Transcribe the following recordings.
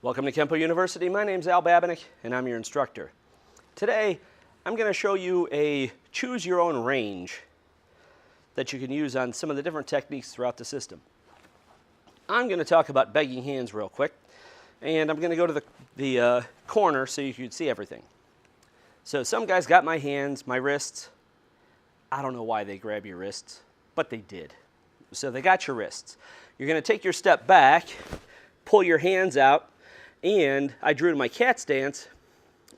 Welcome to Kenpo University. My name's Al Babinick and I'm your instructor. Today I'm going to show you a choose your own range that you can use on some of the different techniques throughout the system. I'm going to talk about begging hands real quick, and I'm going to go to the corner so you can see everything. So some guys got my hands, my wrists. I don't know why they grab your wrists, but they did. So they got your wrists. You're going to take your step back, pull your hands out, and I drew to my cat stance.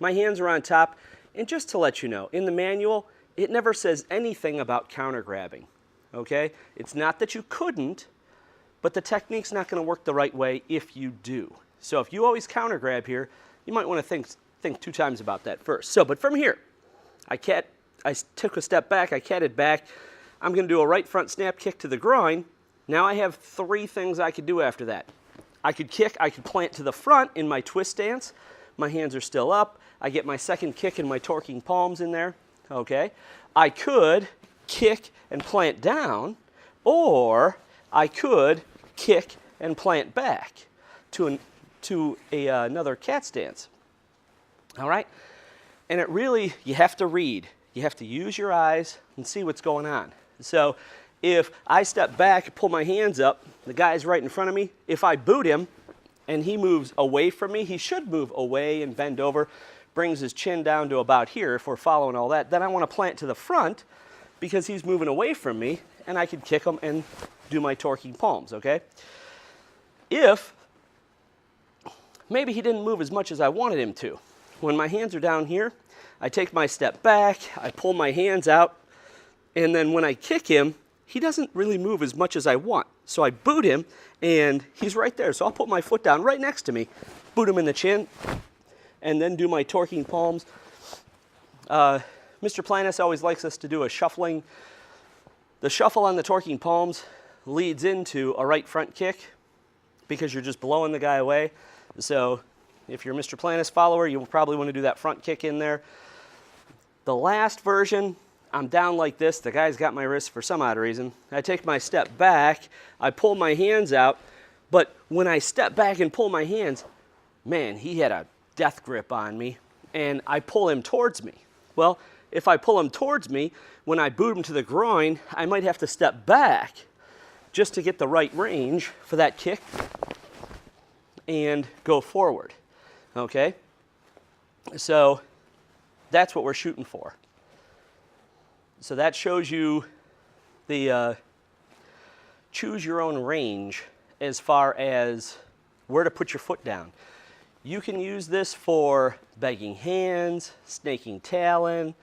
My hands are on top, and just to let you know, in the manual, it never says anything about counter grabbing, okay? It's not that you couldn't, but the technique's not going to work the right way if you do. So if you always counter grab here, you might want to think 2 times about that first. So, but from here, I took a step back, I catted back. I'm going to do a right front snap kick to the groin. Now I have 3 things I could do after that. I could kick, I could plant to the front in my twist stance. My hands are still up. I get my second kick and my torquing palms in there, okay? I could kick and plant down, or I could kick and plant back to another cat stance, all right? And it really, you have to read. You have to use your eyes and see what's going on. So if I step back, pull my hands up, the guy's right in front of me. If I boot him and he moves away from me, he should move away and bend over, brings his chin down to about here if we're following all that. Then I want to plant to the front because he's moving away from me, and I could kick him and do my torquing palms, okay? If maybe he didn't move as much as I wanted him to, when my hands are down here, I take my step back, I pull my hands out, and then when I kick him, he doesn't really move as much as I want. So I boot him, and he's right there. So I'll put my foot down right next to me, boot him in the chin, and then do my torquing palms. Mr. Planis always likes us to do a shuffling. The shuffle on the torquing palms leads into a right front kick because you're just blowing the guy away. So if you're a Mr. Planis follower, you'll probably want to do that front kick in there. The last version, I'm down like this. The guy's got my wrist for some odd reason. I take my step back. I pull my hands out. But when I step back and pull my hands, man, he had a death grip on me. And I pull him towards me. Well, if I pull him towards me, when I boot him to the groin, I might have to step back just to get the right range for that kick and go forward. Okay? So that's what we're shooting for. So that shows you the choose your own range as far as where to put your foot down. You can use this for begging hands, snaking talon,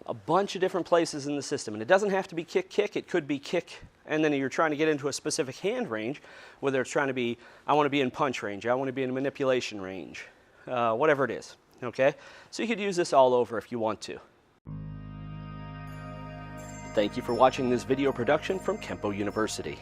a bunch of different places in the system. And it doesn't have to be kick, it could be kick, and then you're trying to get into a specific hand range, whether it's trying to be, I want to be in punch range, I want to be in manipulation range, whatever it is, okay? So you could use this all over if you want to. Thank you for watching this video production from Kenpo University.